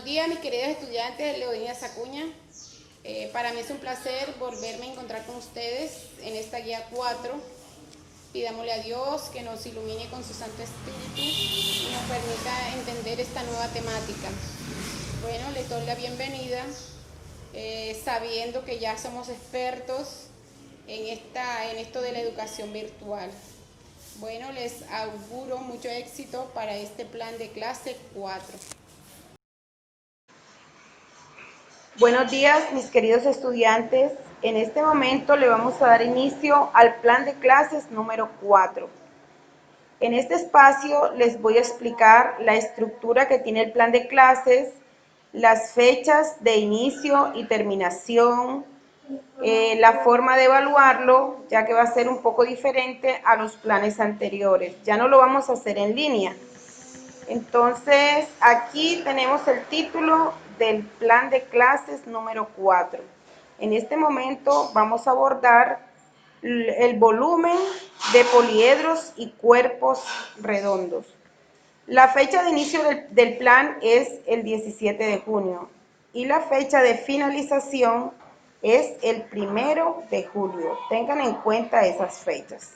días, mis queridos estudiantes, Leodina Sacuña. Para mí es un placer volverme a encontrar con ustedes en esta guía 4. Pidámosle a Dios que nos ilumine con su Santo Espíritu y nos permita entender esta nueva temática. Bueno, les doy la bienvenida, sabiendo que ya somos expertos en esto de la educación virtual. Bueno, les auguro mucho éxito para este plan de clase 4. Buenos días, mis queridos estudiantes. En este momento le vamos a dar inicio al plan de clases número 4. En este espacio les voy a explicar la estructura que tiene el plan de clases, las fechas de inicio y terminación, la forma de evaluarlo, ya que va a ser un poco diferente a los planes anteriores. Ya no lo vamos a hacer en línea. Entonces, aquí tenemos el título del plan de clases número 4. En este momento vamos a abordar el volumen de poliedros y cuerpos redondos. La fecha de inicio del plan es el 17 de junio y la fecha de finalización es el 1 de julio. Tengan en cuenta esas fechas.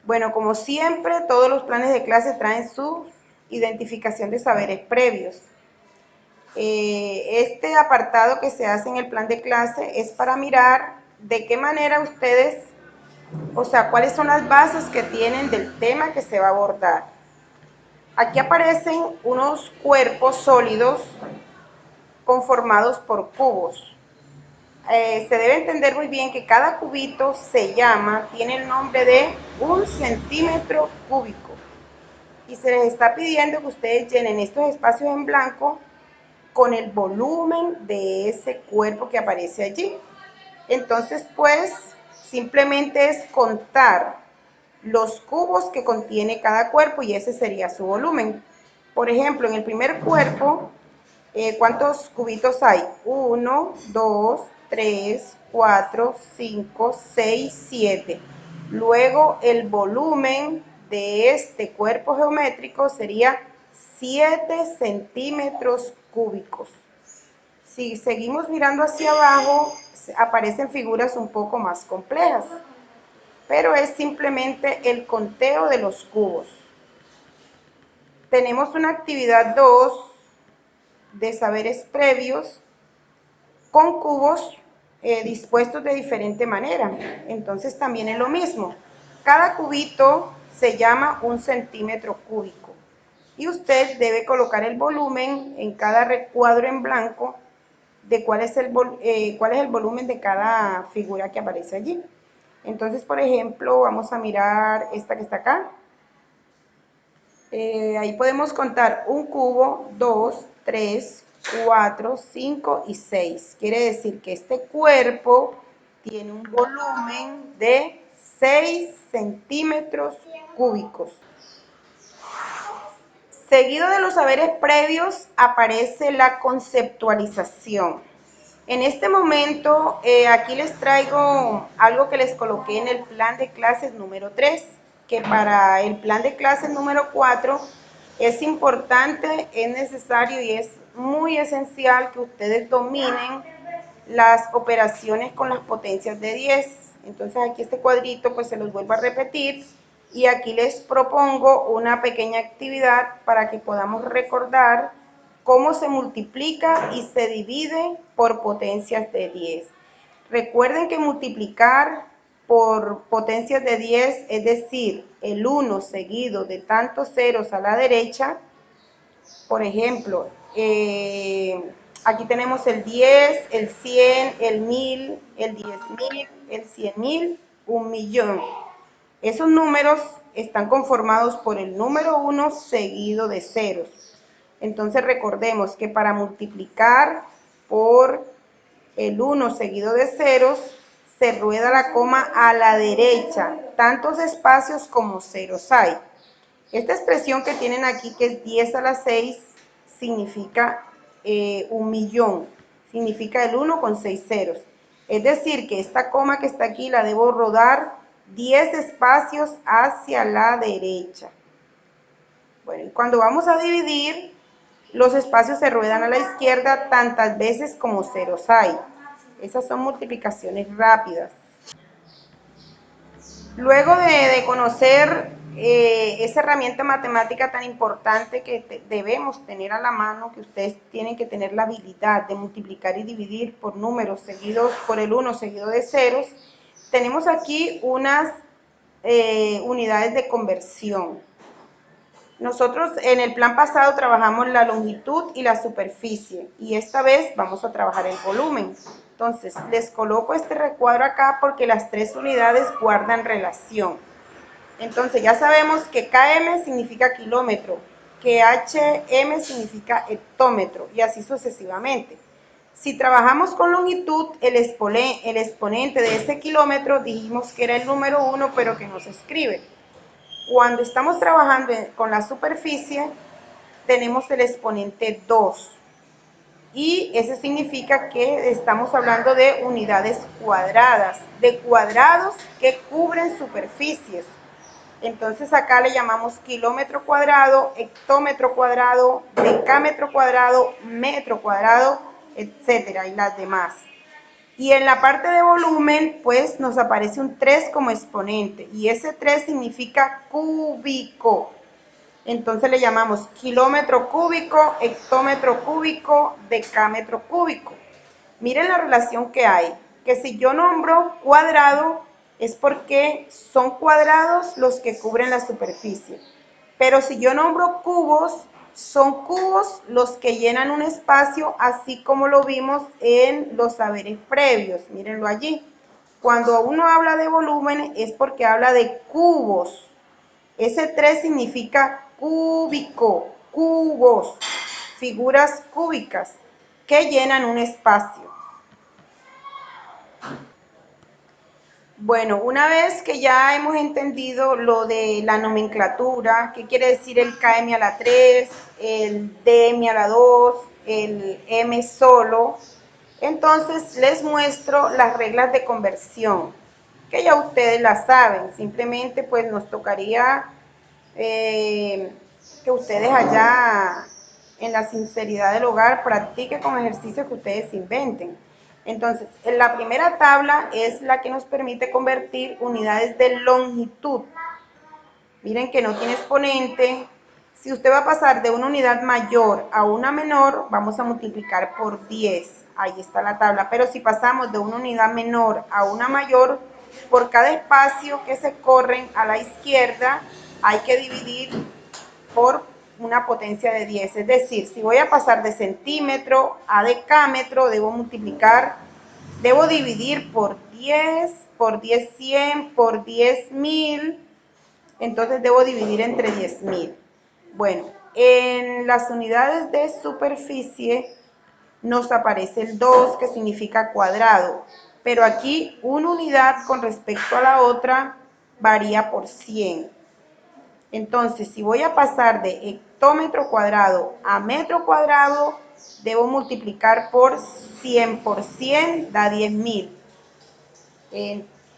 Bueno, como siempre, todos los planes de clase traen su identificación de saberes previos. Este apartado que se hace en el plan de clase es para mirar de qué manera ustedes, o sea, cuáles son las bases que tienen del tema que se va a abordar. Aquí aparecen unos cuerpos sólidos conformados por cubos. Se debe entender muy bien que cada cubito tiene el nombre de 1 centímetro cúbico. Y se les está pidiendo que ustedes llenen estos espacios en blanco con el volumen de ese cuerpo que aparece allí. Entonces, pues, simplemente es contar los cubos que contiene cada cuerpo y ese sería su volumen. Por ejemplo, en el primer cuerpo, ¿cuántos cubitos hay? 1, 2, 3, 4, 5, 6, 7. Luego, el volumen de este cuerpo geométrico sería 7 centímetros cúbicos. Si seguimos mirando hacia abajo, aparecen figuras un poco más complejas, pero es simplemente el conteo de los cubos. Tenemos una actividad 2 de saberes previos con cubos dispuestos de diferente manera. Entonces también es lo mismo. Cada cubito se llama 1 centímetro cúbico y usted debe colocar el volumen en cada recuadro en blanco de cuál es el volumen de cada figura que aparece allí. Entonces, por ejemplo, vamos a mirar esta que está acá. Ahí podemos contar un cubo, 2, 3, 4, 5 y 6. Quiere decir que este cuerpo tiene un volumen de 6 centímetros cúbicos. Seguido de los saberes previos aparece la conceptualización. En este momento, aquí les traigo algo que les coloqué en el plan de clases número 3, que para el plan de clases número 4 es importante, es necesario y es muy esencial que ustedes dominen las operaciones con las potencias de 10. Entonces aquí este cuadrito pues se los vuelvo a repetir y aquí les propongo una pequeña actividad para que podamos recordar cómo se multiplica y se divide por potencias de 10. Recuerden que multiplicar por potencias de 10, es decir, el 1 seguido de tantos ceros a la derecha. Por ejemplo, aquí tenemos el 10, el 100, el 1000, el 10.000, el 100.000, 1.000.000. Esos números están conformados por el número 1 seguido de ceros. Entonces recordemos que para multiplicar por el 1 seguido de ceros, se rueda la coma a la derecha, tantos espacios como ceros hay. Esta expresión que tienen aquí, que es 10 a la 6, significa 1.000.000, significa el 1 con 6 ceros. Es decir, que esta coma que está aquí la debo rodar 10 espacios hacia la derecha. Bueno, y cuando vamos a dividir, Los espacios se ruedan a la izquierda tantas veces como ceros hay. Esas son multiplicaciones rápidas. Luego de conocer esa herramienta matemática tan importante que debemos tener a la mano, que ustedes tienen que tener la habilidad de multiplicar y dividir por números seguidos por el 1 seguido de ceros, tenemos aquí unas unidades de conversión. Nosotros en el plan pasado trabajamos la longitud y la superficie y esta vez vamos a trabajar el volumen. Entonces les coloco este recuadro acá porque las tres unidades guardan relación. Entonces ya sabemos que km significa kilómetro, que hm significa hectómetro y así sucesivamente. Si trabajamos con longitud, el exponente de ese kilómetro dijimos que era el número 1, pero que no se escribe. Cuando estamos trabajando con la superficie, tenemos el exponente 2. Y eso significa que estamos hablando de unidades cuadradas, de cuadrados que cubren superficies. Entonces acá le llamamos kilómetro cuadrado, hectómetro cuadrado, decámetro cuadrado, metro cuadrado, etcétera, y las demás. Y en la parte de volumen, pues nos aparece un 3 como exponente. Y ese 3 significa cúbico. Entonces le llamamos kilómetro cúbico, hectómetro cúbico, decámetro cúbico. Miren la relación que hay. Que si yo nombro cuadrado, es porque son cuadrados los que cubren la superficie. Pero si yo nombro cubos, son cubos los que llenan un espacio, así como lo vimos en los saberes previos. Mírenlo allí. Cuando uno habla de volumen es porque habla de cubos. Ese 3 significa cúbico, cubos, figuras cúbicas que llenan un espacio. Bueno, una vez que ya hemos entendido lo de la nomenclatura, qué quiere decir el km a la 3, el dm a la 2, el m solo, entonces les muestro las reglas de conversión, que ya ustedes las saben, simplemente pues nos tocaría que ustedes allá en la sinceridad del hogar practiquen con ejercicios que ustedes inventen. Entonces, la primera tabla es la que nos permite convertir unidades de longitud. Miren que no tiene exponente. Si usted va a pasar de una unidad mayor a una menor, vamos a multiplicar por 10. Ahí está la tabla. Pero si pasamos de una unidad menor a una mayor, por cada espacio que se corren a la izquierda, hay que dividir por una potencia de 10. Es decir, si voy a pasar de centímetro a decámetro, debo dividir por 10, por 10 100, por 10 1000. Entonces debo dividir entre 10.000. Bueno, en las unidades de superficie nos aparece el 2, que significa cuadrado. Pero aquí una unidad con respecto a la otra varía por 100. Entonces, si voy a pasar de hectómetro cuadrado a metro cuadrado, debo multiplicar por 100 por 100, da 10.000.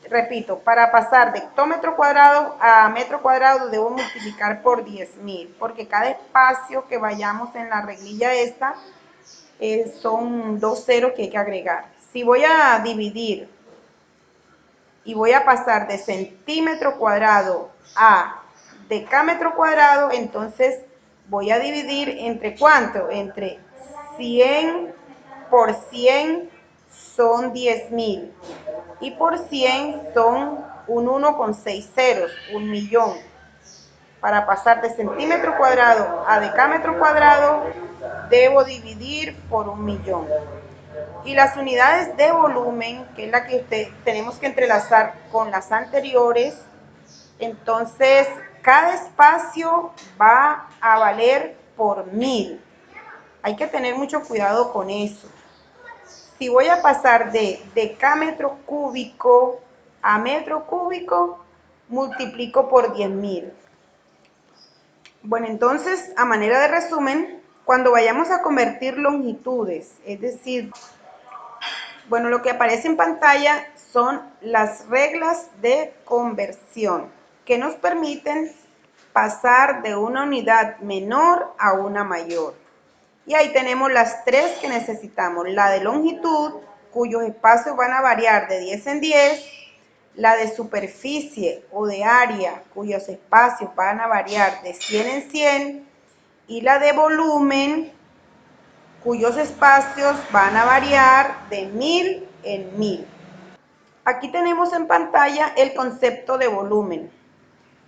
Repito, para pasar de hectómetro cuadrado a metro cuadrado debo multiplicar por 10.000, porque cada espacio que vayamos en la reglilla esta son 2 ceros que hay que agregar. Si voy a dividir y voy a pasar de centímetro cuadrado a decámetro cuadrado, entonces voy a dividir entre ¿cuánto? Entre 100 por 100 son 10.000 y por 100 son un 1 con 6 ceros, 1.000.000. Para pasar de centímetro cuadrado a decámetro cuadrado debo dividir por 1.000.000. Y las unidades de volumen, que es la que tenemos que entrelazar con las anteriores, entonces cada espacio va a valer por 1000. Hay que tener mucho cuidado con eso. Si voy a pasar de decámetro cúbico a metro cúbico, multiplico por 10.000. Bueno, entonces, a manera de resumen, cuando vayamos a convertir longitudes, es decir, bueno, lo que aparece en pantalla son las reglas de conversión que nos permiten pasar de una unidad menor a una mayor. Y ahí tenemos las tres que necesitamos. La de longitud, cuyos espacios van a variar de 10 en 10. La de superficie o de área, cuyos espacios van a variar de 100 en 100. Y la de volumen, cuyos espacios van a variar de 1000 en 1000. Aquí tenemos en pantalla el concepto de volumen.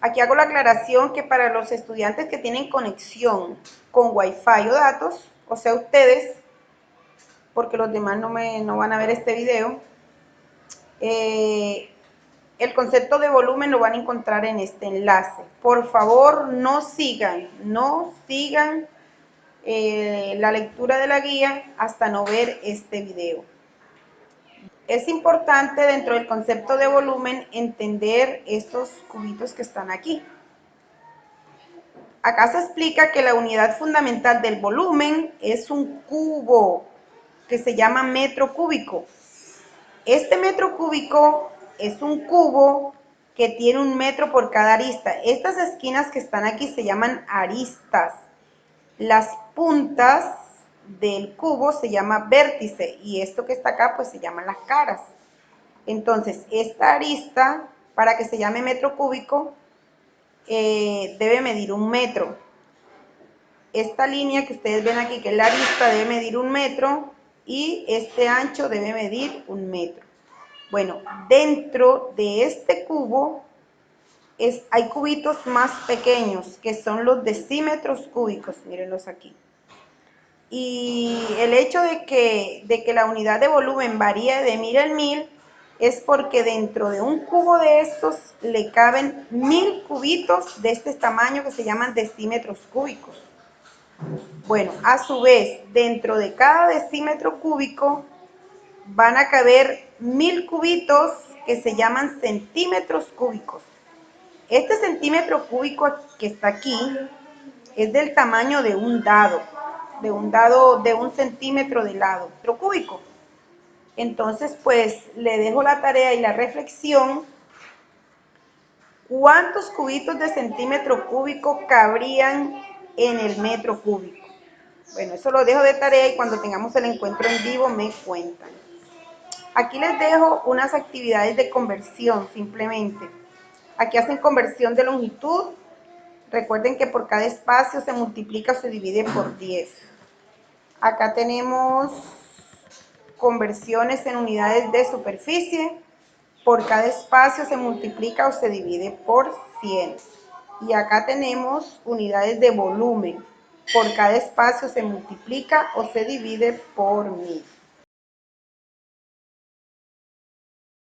Aquí hago la aclaración que para los estudiantes que tienen conexión con Wi-Fi o datos, o sea ustedes, porque los demás no van a ver este video, el concepto de volumen lo van a encontrar en este enlace. Por favor, no sigan la lectura de la guía hasta no ver este video. Es importante dentro del concepto de volumen entender estos cubitos que están aquí. Acá se explica que la unidad fundamental del volumen es un cubo que se llama metro cúbico. Este metro cúbico es un cubo que tiene 1 metro por cada arista. Estas esquinas que están aquí se llaman aristas. Las puntas del cubo se llama vértice y esto que está acá pues se llaman las caras. Entonces, esta arista, para que se llame metro cúbico, debe medir 1 metro. Esta línea que ustedes ven aquí, que es la arista, debe medir 1 metro y este ancho debe medir 1 metro. Bueno, dentro de este cubo hay cubitos más pequeños, que son los decímetros cúbicos, mírenlos aquí. Y el hecho de que la unidad de volumen varíe de 1000 en 1000 es porque dentro de un cubo de estos le caben 1000 cubitos de este tamaño que se llaman decímetros cúbicos. Bueno, a su vez, dentro de cada decímetro cúbico van a caber 1000 cubitos que se llaman centímetros cúbicos. Este centímetro cúbico que está aquí es del tamaño de un dado de 1 centímetro de lado, metro cúbico. Entonces, pues, le dejo la tarea y la reflexión. ¿Cuántos cubitos de centímetro cúbico cabrían en el metro cúbico? Bueno, eso lo dejo de tarea y cuando tengamos el encuentro en vivo me cuentan. Aquí les dejo unas actividades de conversión simplemente. Aquí hacen conversión de longitud. Recuerden que por cada espacio se multiplica o se divide por 10. Acá tenemos conversiones en unidades de superficie. Por cada espacio se multiplica o se divide por 100. Y acá tenemos unidades de volumen. Por cada espacio se multiplica o se divide por 1000.